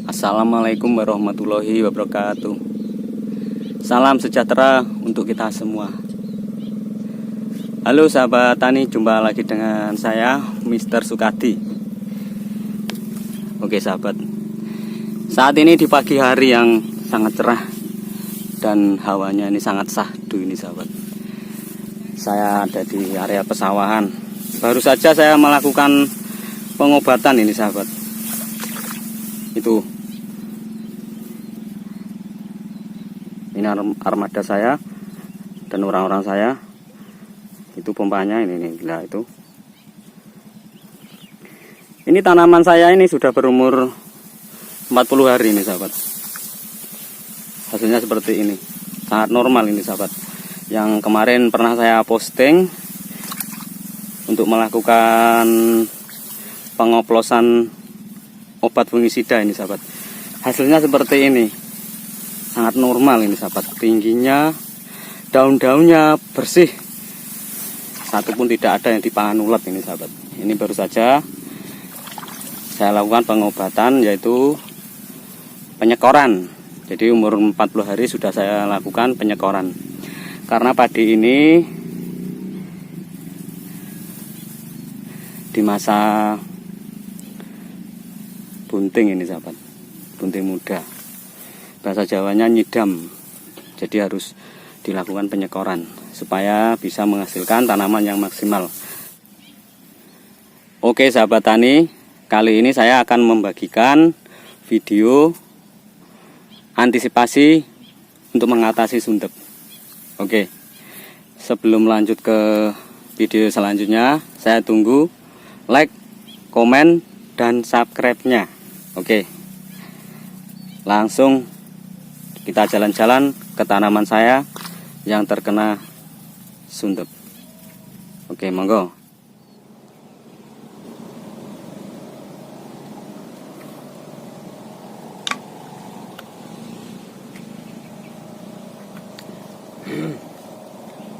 Assalamualaikum warahmatullahi wabarakatuh. Salam sejahtera untuk kita semua. Halo sahabat tani, jumpa lagi dengan saya Mr. Sukadi. Oke sahabat, saat ini di pagi hari yang sangat cerah dan hawanya ini sangat syahdu ini sahabat. Saya ada di area pesawahan. Baru saja saya melakukan pengobatan ini sahabat. Itu ini armada saya dan orang-orang saya. Itu pompanya ini gila itu. Ini tanaman saya ini sudah berumur 40 hari ini sahabat. Hasilnya seperti ini. Sangat normal ini sahabat. Yang kemarin pernah saya posting untuk melakukan pengoplosan obat fungisida ini sahabat. Hasilnya seperti ini. Sangat normal ini sahabat. Tingginya, daun-daunnya bersih. Satu pun tidak ada yang dipangan ulat ini sahabat. Ini baru saja saya lakukan pengobatan yaitu penyekoran. Jadi umur 40 hari sudah saya lakukan penyekoran. Karena padi ini di masa bunting ini sahabat. Bunting muda. Bahasa Jawanya nyidam. Jadi harus dilakukan penyekoran supaya bisa menghasilkan tanaman yang maksimal. Oke sahabat tani, kali ini saya akan membagikan video antisipasi untuk mengatasi sundep. Oke, sebelum lanjut ke video selanjutnya, saya tunggu like, komen, dan subscribe-nya. Oke, langsung kita jalan-jalan ke tanaman saya yang terkena sundep. Oke, monggo.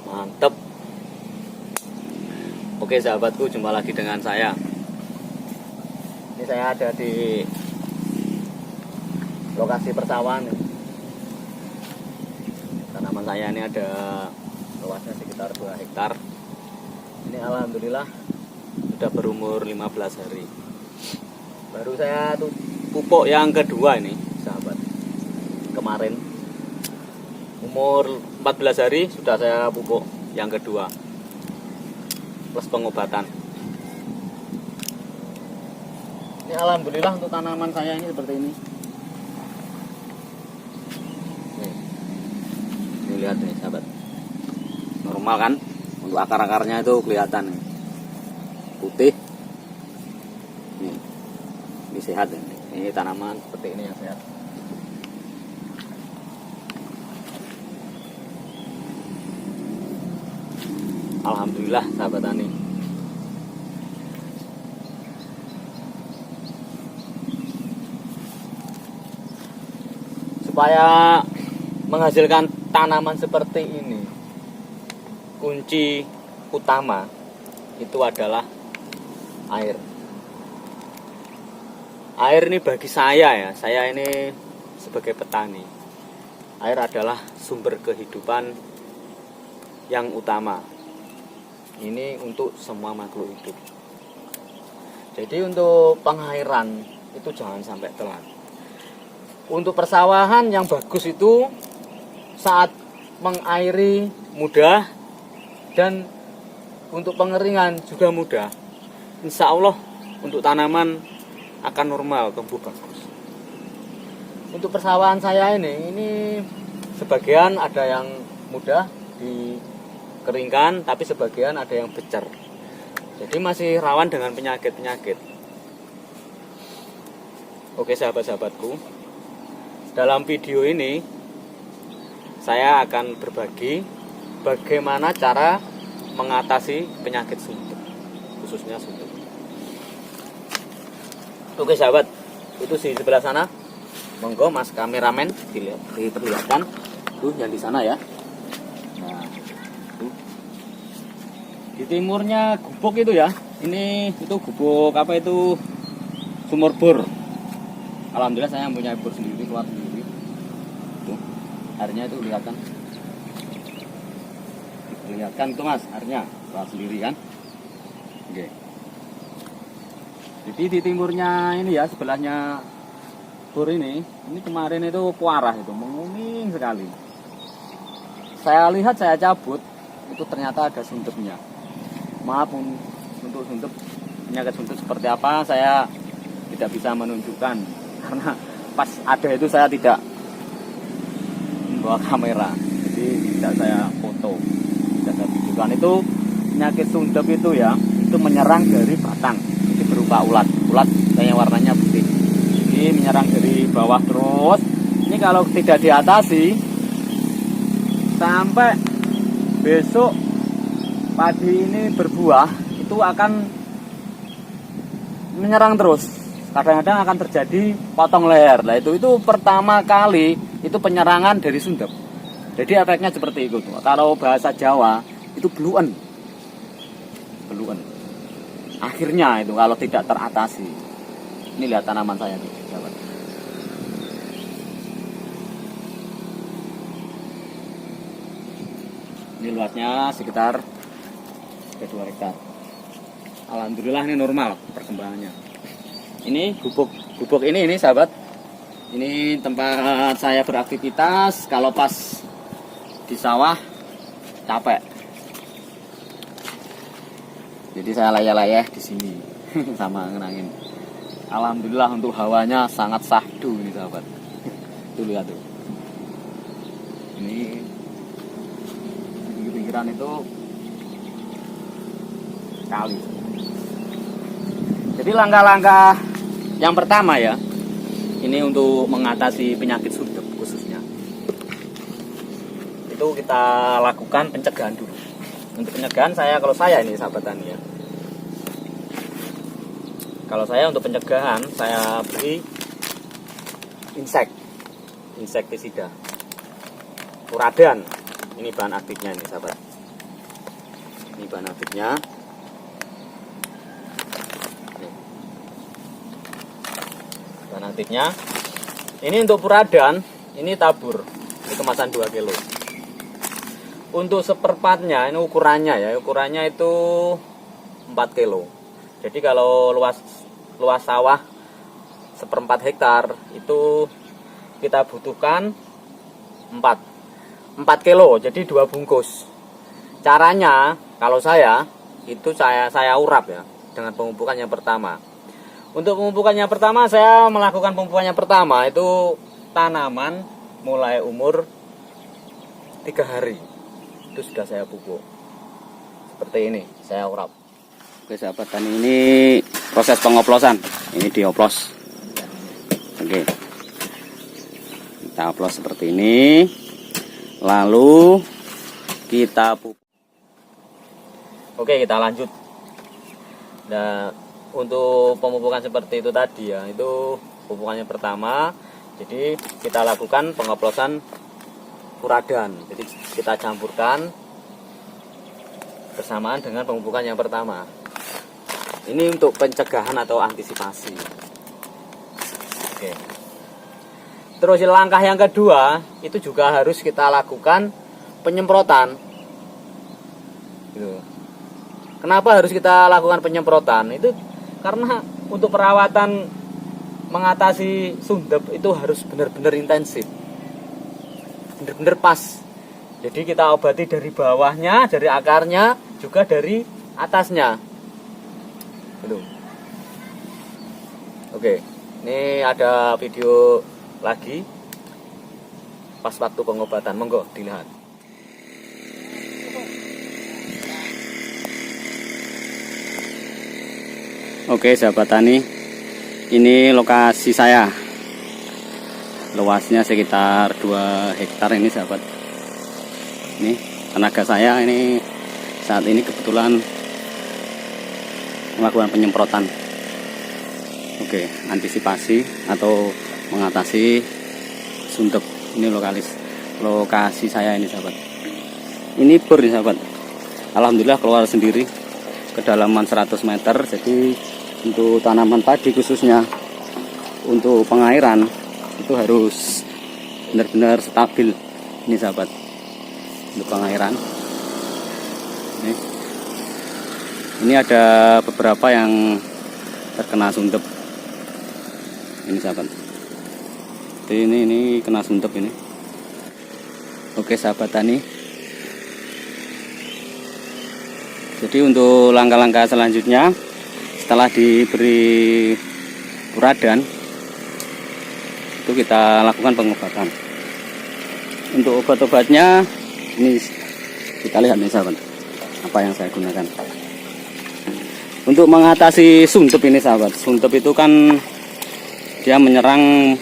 Mantap. Oke sahabatku, jumpa lagi dengan saya. Ini saya ada di lokasi persawahan. Tanaman saya ini ada luasnya sekitar 2 hektar. Ini alhamdulillah sudah berumur 15 hari. Baru saya tuh pupuk yang kedua ini sahabat. Kemarin umur 14 hari sudah saya pupuk yang kedua plus pengobatan. Ini alhamdulillah untuk tanaman saya ini seperti ini. Nih lihat nih sahabat, normal kan? Untuk akar-akarnya itu kelihatan nih. Putih. Nih, ini sehat nih. Ini tanaman seperti ini yang sehat. Alhamdulillah sahabat tani. Supaya menghasilkan tanaman seperti ini, kunci utama itu adalah air. Air ini bagi saya ya, saya ini sebagai petani, air adalah sumber kehidupan yang utama. Ini untuk semua makhluk hidup. Jadi untuk pengairan itu jangan sampai telat. Untuk persawahan yang bagus itu saat mengairi mudah, dan untuk pengeringan juga mudah. Insya Allah untuk tanaman akan normal, tumbuh bagus. Untuk persawahan saya ini sebagian ada yang mudah dikeringkan, tapi sebagian ada yang becer. Jadi masih rawan dengan penyakit-penyakit. Oke sahabat-sahabatku, dalam video ini saya akan berbagi bagaimana cara mengatasi penyakit sundep, khususnya sundep. Oke sahabat, itu di sebelah sana. Monggo mas kameramen diperlihatkan tuh yang di sana ya. Nah, tuh. Di timurnya gubuk itu ya. Ini itu gubuk apa itu, sumur bor. Alhamdulillah saya punya bor sendiri, keluar sendiri. Tuh, airnya itu lihat kan. Lihat kan tuh Mas, airnya keluar sendiri kan. Oke. Jadi di timurnya ini ya, sebelahnya bor ini kemarin itu kuarah itu, menguning sekali. Saya lihat, saya cabut, itu ternyata ada suntepnya. Maaf untuk suntep, penyakit suntep seperti apa saya tidak bisa menunjukkan karena pas ada itu saya tidak membawa kamera, jadi tidak saya foto, tidak saya tunjukkan. Itu penyakit suntep itu ya, itu menyerang dari batang, itu berupa ulat yang warnanya putih. Ini menyerang dari bawah terus. Ini kalau tidak diatasi sampai besok padi ini berbuah, itu akan menyerang terus. Kadang-kadang akan terjadi potong leher. Nah itu pertama kali itu penyerangan dari suntep. Jadi efeknya seperti itu. Kalau bahasa Jawa itu bluen. Akhirnya itu kalau tidak teratasi. Ini lihat tanaman saya nih, sahabat. Ini luasnya sekitar 2 hektar. Alhamdulillah ini normal perkembangannya. Ini gubuk ini sahabat. Ini tempat saya beraktivitas kalau pas di sawah capek. Jadi saya layah-layah di sini sama ngenangin. Alhamdulillah untuk hawanya sangat sahdu ini sahabat. Tuh lihat tuh. Ini pinggiran itu kali. Jadi langkah-langkah yang pertama ya, ini untuk mengatasi penyakit suntep khususnya, itu kita lakukan pencegahan dulu. Untuk pencegahan kalau saya ini sahabat tani ya, kalau saya untuk pencegahan saya beri insektisida Furadan. Ini bahan aktifnya ini sahabat. Ini bahan aktifnya. Bahan aktifnya. Ini untuk Furadan, ini tabur. Ini kemasan 2 kilo. Untuk seperempatnya, ini ukurannya itu 4 kilo. Jadi kalau luas sawah 1/4 hektar itu kita butuhkan 4 kilo, jadi 2 bungkus. Caranya kalau saya urap ya dengan pemupukan yang pertama. Untuk pemupukan yang pertama saya melakukan pemupukan yang pertama itu tanaman mulai umur 3 hari itu sudah saya pupuk. Seperti ini saya urap. Oke sahabat tani, ini proses pengoplosan. Ini dioplos. Oke. Kita oplos seperti ini. Lalu kita pupuk. Oke, kita lanjut. Nah, untuk pemupukan seperti itu tadi ya, itu pemupukannya pertama. Jadi kita lakukan pengoplosan Furadan. Jadi kita campurkan bersamaan dengan pemupukan yang pertama. Ini untuk pencegahan atau antisipasi. Oke. Terus langkah yang kedua itu juga harus kita lakukan penyemprotan. Gitu. Kenapa harus kita lakukan penyemprotan? Itu karena untuk perawatan mengatasi suntep itu harus benar-benar intensif, benar-benar pas. Jadi kita obati dari bawahnya, dari akarnya, juga dari atasnya. Gitu. Oke, ini ada video lagi pas waktu pengobatan, monggo dilihat. Oke sahabat tani, ini lokasi saya, luasnya sekitar 2 hektar ini sahabat. Ini tenaga saya ini saat ini kebetulan melakukan penyemprotan. Oke, antisipasi atau mengatasi suntep. Ini lokasi saya ini sahabat. Ini bor nih sahabat. Alhamdulillah keluar sendiri kedalaman 100 meter. Jadi untuk tanaman padi khususnya untuk pengairan itu harus benar-benar stabil. Ini sahabat, untuk pengairan ini ada beberapa yang terkena suntep. Ini sahabat, ini kena suntep ini. Oke sahabat tani, jadi untuk langkah-langkah selanjutnya setelah diberi puradan itu kita lakukan pengobatan. Untuk obat-obatnya ini kita lihat nih sahabat, apa yang saya gunakan untuk mengatasi suntep ini sahabat. Suntep itu kan dia menyerang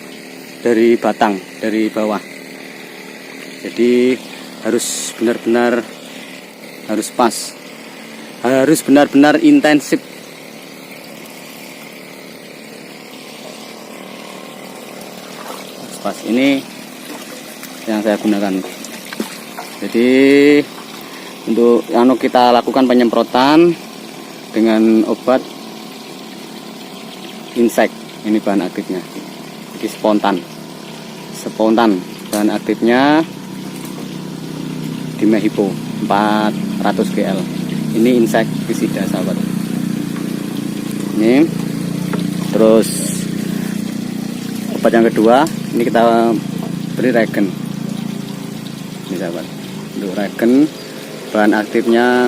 dari batang, dari bawah, jadi harus benar-benar harus pas, harus benar-benar intensif. Pas ini yang saya gunakan. Jadi untuk kita lakukan penyemprotan dengan obat insek. Ini bahan aktifnya, jadi spontan bahan aktifnya Dimehipo 400 gl. Ini insektisida sahabat. Ini terus obat yang kedua, ini kita beri regen. Ini sahabat, untuk regen bahan aktifnya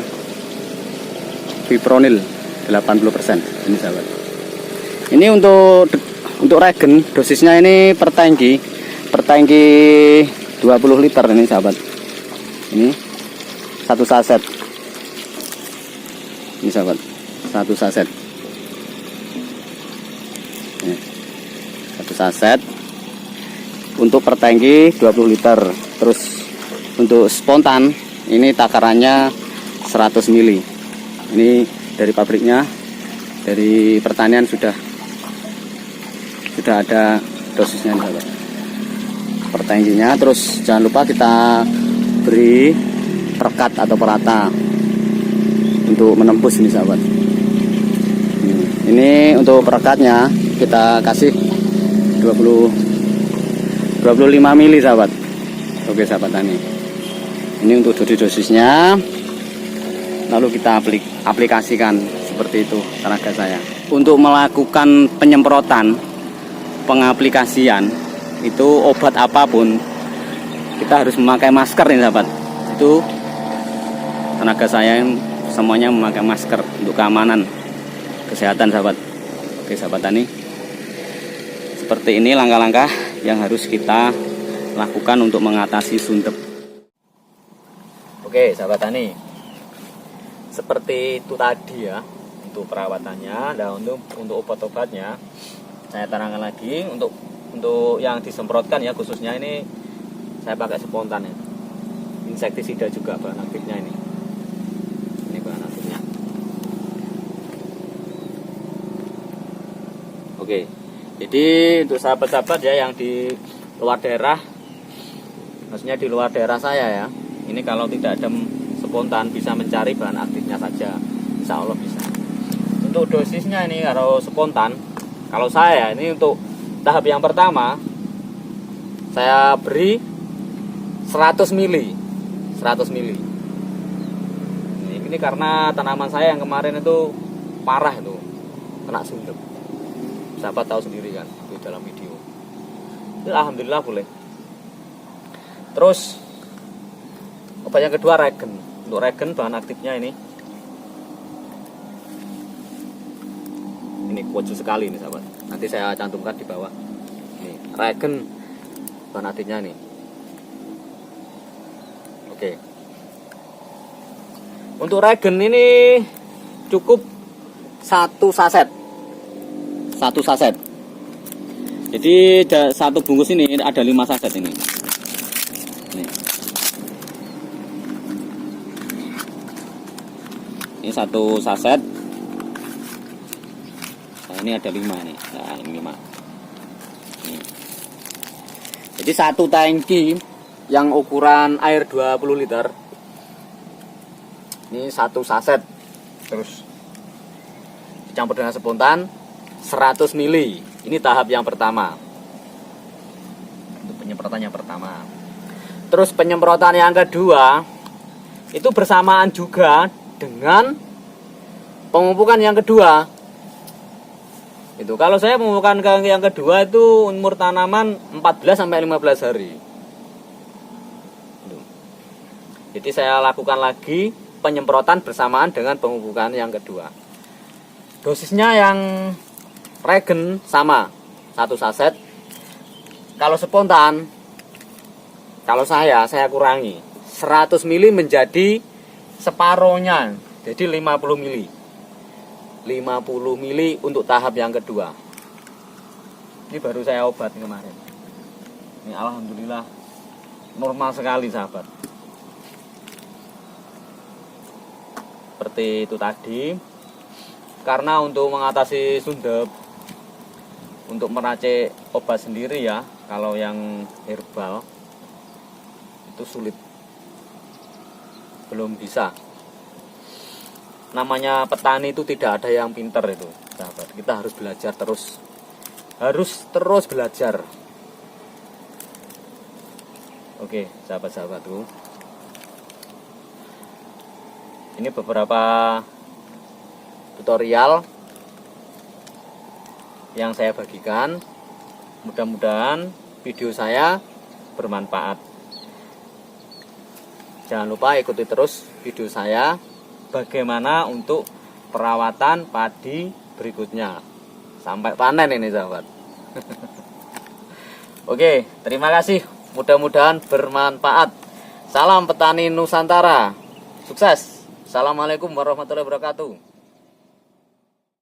fipronil 80%. Ini sahabat. Ini untuk regen dosisnya ini per tangki 20 liter ini sahabat. Ini satu saset. Ini sahabat, satu saset. Ini, satu saset untuk per tangki 20 liter. Terus untuk spontan ini takarannya 100 ml. Ini dari pabriknya, dari pertanian sudah ada dosisnya nih sahabat, per tangkinya. Terus jangan lupa kita beri perekat atau perata untuk menembus ini sahabat. Ini untuk perekatnya kita kasih 25 ml sahabat. Oke sahabat tani, ini untuk dosisnya. Lalu kita aplikasikan seperti itu tenaga saya. Untuk melakukan penyemprotan, pengaplikasian itu obat apapun kita harus memakai masker nih sahabat. Itu tenaga saya semuanya memakai masker untuk keamanan kesehatan sahabat. Oke sahabat tani, seperti ini langkah-langkah yang harus kita lakukan untuk mengatasi suntep. Oke sahabat tani, seperti itu tadi ya untuk perawatannya. Dan untuk obat-obatnya saya terangkan lagi. Untuk yang disemprotkan ya, khususnya ini saya pakai spontan ya, insektisida juga bahan aktifnya ini bahan aktifnya. Oke, jadi untuk sahabat-sahabat ya yang di luar daerah, maksudnya di luar daerah saya ya, ini kalau tidak ada spontan bisa mencari bahan aktifnya saja, insya Allah bisa. Untuk dosisnya ini kalau spontan, kalau saya ini untuk tahap yang pertama saya beri 100 ml. Ini karena tanaman saya yang kemarin itu parah itu kena suntep. Sahabat tahu sendiri kan di dalam video. Itu alhamdulillah boleh. Terus obat yang kedua regen. Untuk regen bahan aktifnya ini kuat sekali nih sahabat. Nanti saya cantumkan di bawah. Ini regen bahan aktifnya nih. Oke. Untuk regen ini cukup satu saset. Jadi satu bungkus ini ada 5 saset ini. Ini satu saset. Nah, ini ada 5 nih. Nah, ini 5. Jadi satu tangki yang ukuran air 20 liter. Ini satu saset. Terus dicampur dengan spontan 100 mili. Ini tahap yang pertama. Untuk penyemprotan yang pertama. Terus penyemprotan yang kedua itu bersamaan juga dengan pemupukan yang kedua. Itu kalau saya pemupukan yang kedua itu umur tanaman 14 sampai 15 hari. Jadi saya lakukan lagi penyemprotan bersamaan dengan pemupukan yang kedua. Dosisnya yang regen sama, 1 saset. Kalau spontan, kalau saya kurangi 100 mili menjadi separohnya, jadi 50 mili. 50 mili untuk tahap yang kedua. Ini baru saya obat kemarin. Ini alhamdulillah normal sekali sahabat. Seperti itu tadi. Karena untuk mengatasi sundep, untuk meracik obat sendiri ya, kalau yang herbal itu sulit, belum bisa. Namanya petani itu tidak ada yang pinter itu sahabat. Kita harus belajar terus, harus terus belajar. Oke sahabat-sahabatku, ini beberapa tutorial yang saya bagikan. Mudah-mudahan video saya bermanfaat. Jangan lupa ikuti terus video saya bagaimana untuk perawatan padi berikutnya sampai panen ini sahabat. Oke, terima kasih. Mudah-mudahan bermanfaat. Salam petani Nusantara. Sukses. Assalamualaikum warahmatullahi wabarakatuh.